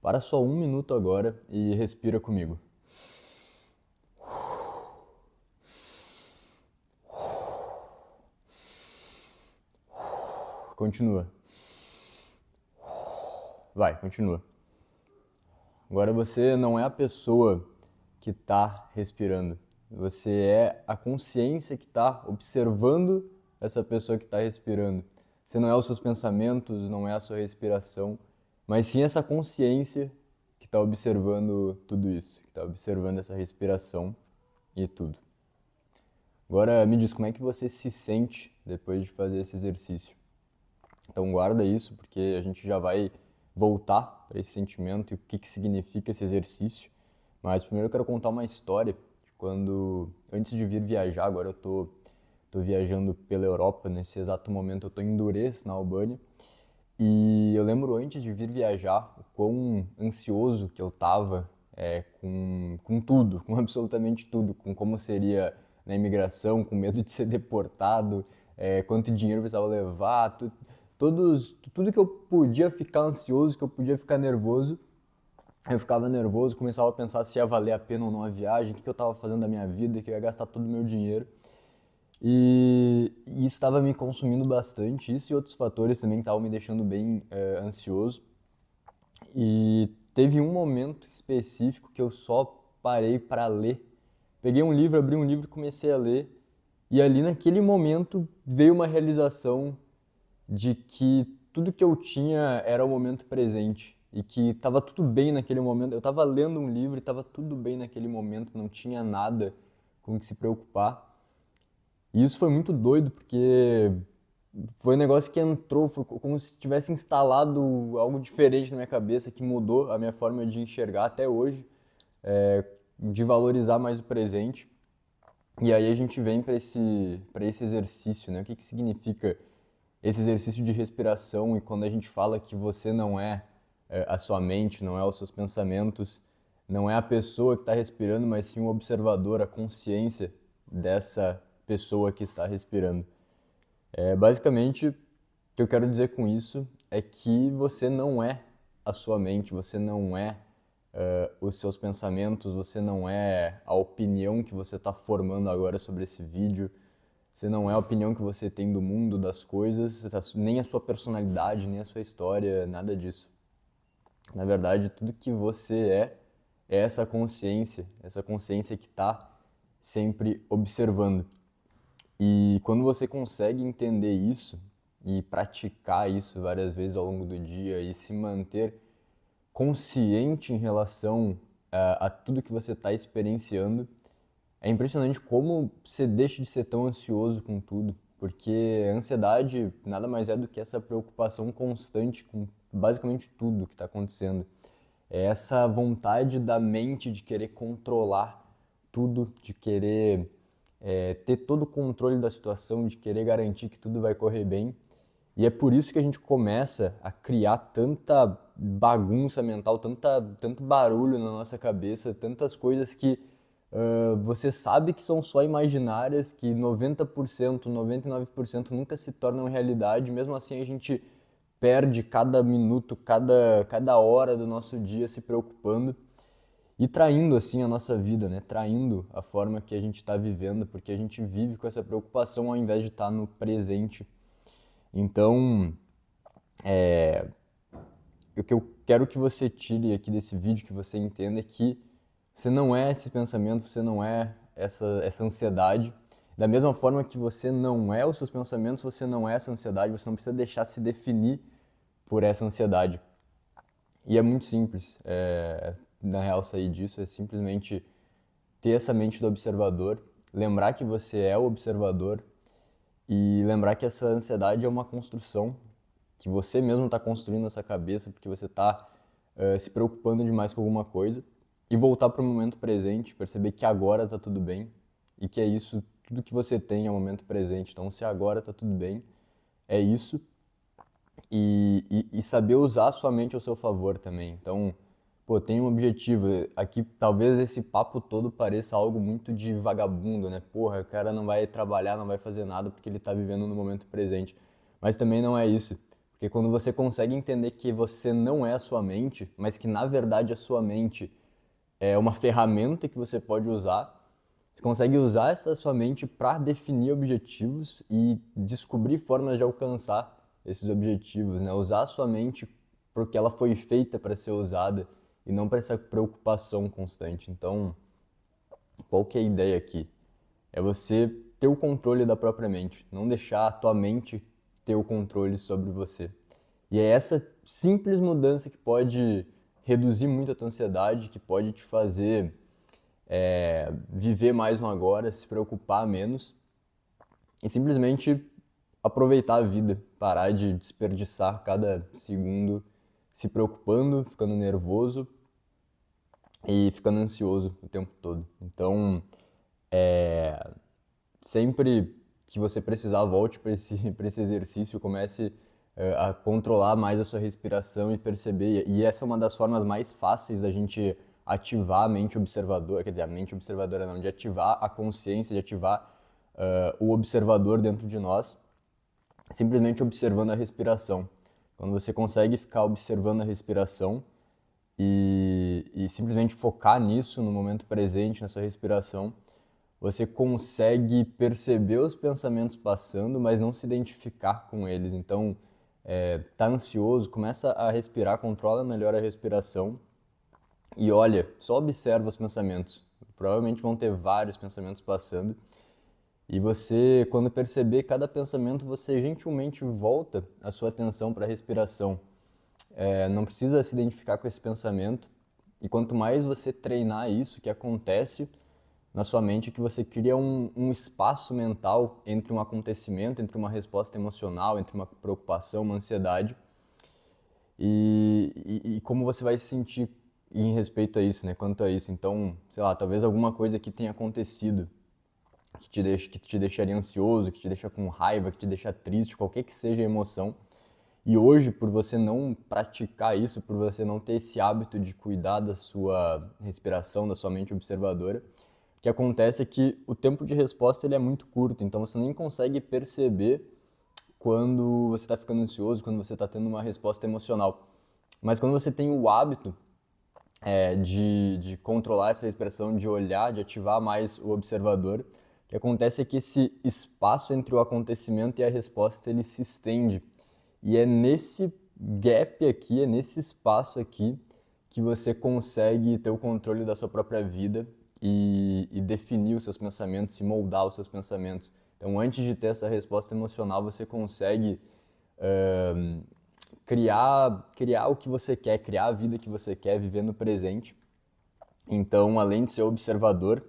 Para só um minuto agora e respira comigo. Continua. Vai, continua. Agora você não é a pessoa que está respirando. Você é a consciência que está observando essa pessoa que está respirando. Você não é os seus pensamentos, não é a sua respiração, mas sim essa consciência que está observando tudo isso, que está observando essa respiração e tudo. Agora me diz, como é que você se sente depois de fazer esse exercício? Então guarda isso, porque a gente já vai voltar para esse sentimento e o que significa esse exercício. Mas primeiro eu quero contar uma história de quando, antes de vir viajar, agora eu tô viajando pela Europa, nesse exato momento eu tô em Durrës, na Albânia, e eu lembro antes de vir viajar o quão ansioso que eu tava com tudo, com absolutamente tudo, com como seria na imigração, com medo de ser deportado, quanto dinheiro eu precisava levar, tudo que eu podia ficar ansioso, que eu podia ficar nervoso, eu ficava nervoso, começava a pensar se ia valer a pena ou não a viagem, o que eu estava fazendo da minha vida, que eu ia gastar todo o meu dinheiro. E isso estava me consumindo bastante, isso e outros fatores também estavam me deixando bem ansioso. E teve um momento específico que eu só parei para ler. Peguei um livro, abri um livro e comecei a ler. E ali naquele momento veio uma realização de que tudo que eu tinha era o momento presente e que estava tudo bem naquele momento. Eu estava lendo um livro e estava tudo bem naquele momento, não tinha nada com o que se preocupar. E isso foi muito doido porque foi um negócio que entrou, foi como se tivesse instalado algo diferente na minha cabeça que mudou a minha forma de enxergar até hoje, de valorizar mais o presente. E aí a gente vem para esse exercício, né? O que significa esse exercício de respiração e quando a gente fala que você não é a sua mente, não é os seus pensamentos, não é a pessoa que está respirando, mas sim o observador, a consciência dessa pessoa que está respirando. Basicamente, o que eu quero dizer com isso é que você não é a sua mente, você não é os seus pensamentos, você não é a opinião que você está formando agora sobre esse vídeo, você não é a opinião que você tem do mundo, das coisas, nem a sua personalidade, nem a sua história, nada disso. Na verdade, tudo que você é essa consciência que está sempre observando. E quando você consegue entender isso e praticar isso várias vezes ao longo do dia e se manter consciente em relação a tudo que você está experienciando, é impressionante como você deixa de ser tão ansioso com tudo, porque a ansiedade nada mais é do que essa preocupação constante com basicamente tudo que está acontecendo. É essa vontade da mente de querer controlar tudo, de querer ter todo o controle da situação, de querer garantir que tudo vai correr bem. E é por isso que a gente começa a criar tanta bagunça mental, tanto barulho na nossa cabeça, tantas coisas que você sabe que são só imaginárias, que 90%, 99% nunca se tornam realidade. Mesmo assim, a gente perde cada minuto, cada hora do nosso dia se preocupando e traindo assim a nossa vida, né? Traindo a forma que a gente está vivendo, porque a gente vive com essa preocupação ao invés de estar no presente. Então, o que eu quero que você tire aqui desse vídeo, que você entenda é que você não é esse pensamento, você não é essa ansiedade. Da mesma forma que você não é os seus pensamentos, você não é essa ansiedade, você não precisa deixar se definir por essa ansiedade. E é muito simples, na real, sair disso é simplesmente ter essa mente do observador, lembrar que você é o observador e lembrar que essa ansiedade é uma construção, que você mesmo está construindo essa cabeça porque você está se preocupando demais com alguma coisa e voltar para o momento presente, perceber que agora está tudo bem e que é isso, tudo que você tem é o momento presente. Então, se agora está tudo bem, é isso e saber usar a sua mente ao seu favor também. Então, pô, tem um objetivo. Aqui, talvez esse papo todo pareça algo muito de vagabundo, né? Porra, o cara não vai trabalhar, não vai fazer nada porque ele tá vivendo no momento presente. Mas também não é isso. Porque quando você consegue entender que você não é a sua mente, mas que na verdade a sua mente é uma ferramenta que você pode usar, você consegue usar essa sua mente para definir objetivos e descobrir formas de alcançar esses objetivos, né? Usar a sua mente porque ela foi feita para ser usada e não para essa preocupação constante. Então, qual que é a ideia aqui? É você ter o controle da própria mente, não deixar a tua mente ter o controle sobre você. E é essa simples mudança que pode reduzir muito a tua ansiedade, que pode te fazer viver mais no agora, se preocupar menos e simplesmente aproveitar a vida, parar de desperdiçar cada segundo se preocupando, ficando nervoso e ficando ansioso o tempo todo. Então, sempre que você precisar, volte para esse exercício, comece a controlar mais a sua respiração e perceber. E essa é uma das formas mais fáceis da gente ativar a mente observadora, quer dizer, a mente observadora não, de ativar a consciência, de ativar o observador dentro de nós, simplesmente observando a respiração. Quando você consegue ficar observando a respiração e simplesmente focar nisso, no momento presente, na sua respiração, você consegue perceber os pensamentos passando, mas não se identificar com eles. Então, tá ansioso, começa a respirar, controla melhor a respiração e olha, só observa os pensamentos. Provavelmente vão ter vários pensamentos passando. E você, quando perceber cada pensamento, você gentilmente volta a sua atenção para a respiração. Não precisa se identificar com esse pensamento. E quanto mais você treinar isso, que acontece na sua mente, que você cria um espaço mental entre um acontecimento, entre uma resposta emocional, entre uma preocupação, uma ansiedade. E como você vai se sentir em respeito a isso, né? Quanto a isso. Então, sei lá, talvez alguma coisa que tenha acontecido que te deixaria ansioso, que te deixa com raiva, que te deixa triste, qualquer que seja a emoção. E hoje, por você não praticar isso, por você não ter esse hábito de cuidar da sua respiração, da sua mente observadora, o que acontece é que o tempo de resposta ele é muito curto, então você nem consegue perceber quando você está ficando ansioso, quando você está tendo uma resposta emocional. Mas quando você tem o hábito de controlar essa respiração, de olhar, de ativar mais o observador, o que acontece é que esse espaço entre o acontecimento e a resposta ele se estende. E é nesse gap aqui, é nesse espaço aqui que você consegue ter o controle da sua própria vida e definir os seus pensamentos e moldar os seus pensamentos. Então, antes de ter essa resposta emocional, você consegue criar o que você quer, criar a vida que você quer, viver no presente. Então, além de ser observador,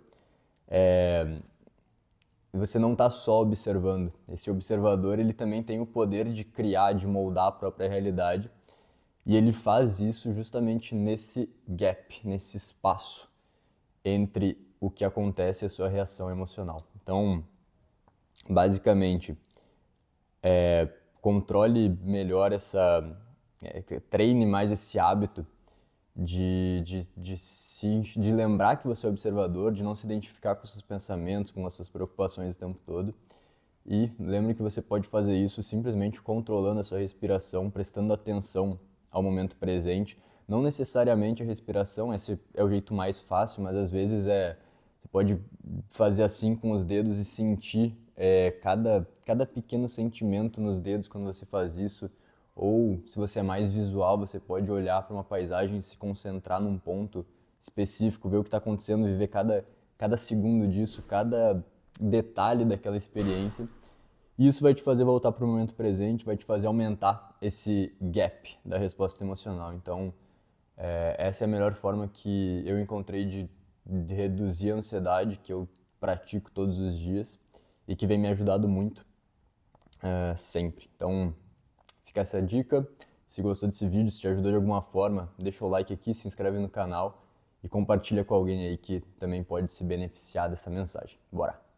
você não está só observando. Esse observador ele também tem o poder de criar, de moldar a própria realidade. E ele faz isso justamente nesse gap, nesse espaço entre o que acontece e a sua reação emocional. Então, basicamente, controle melhor treine mais esse hábito de lembrar que você é observador, de não se identificar com os seus pensamentos, com as suas preocupações o tempo todo. E lembre que você pode fazer isso simplesmente controlando a sua respiração, prestando atenção ao momento presente. Não necessariamente a respiração, esse é o jeito mais fácil, mas às vezes você pode fazer assim com os dedos e sentir cada pequeno sentimento nos dedos quando você faz isso. Ou, se você é mais visual, você pode olhar para uma paisagem e se concentrar num ponto específico, ver o que está acontecendo, viver cada segundo disso, cada detalhe daquela experiência. E isso vai te fazer voltar para o momento presente, vai te fazer aumentar esse gap da resposta emocional. Então, essa é a melhor forma que eu encontrei de reduzir a ansiedade, que eu pratico todos os dias e que vem me ajudado muito sempre. Então, fica essa dica. Se gostou desse vídeo, se te ajudou de alguma forma, deixa o like aqui, se inscreve no canal e compartilha com alguém aí que também pode se beneficiar dessa mensagem. Bora!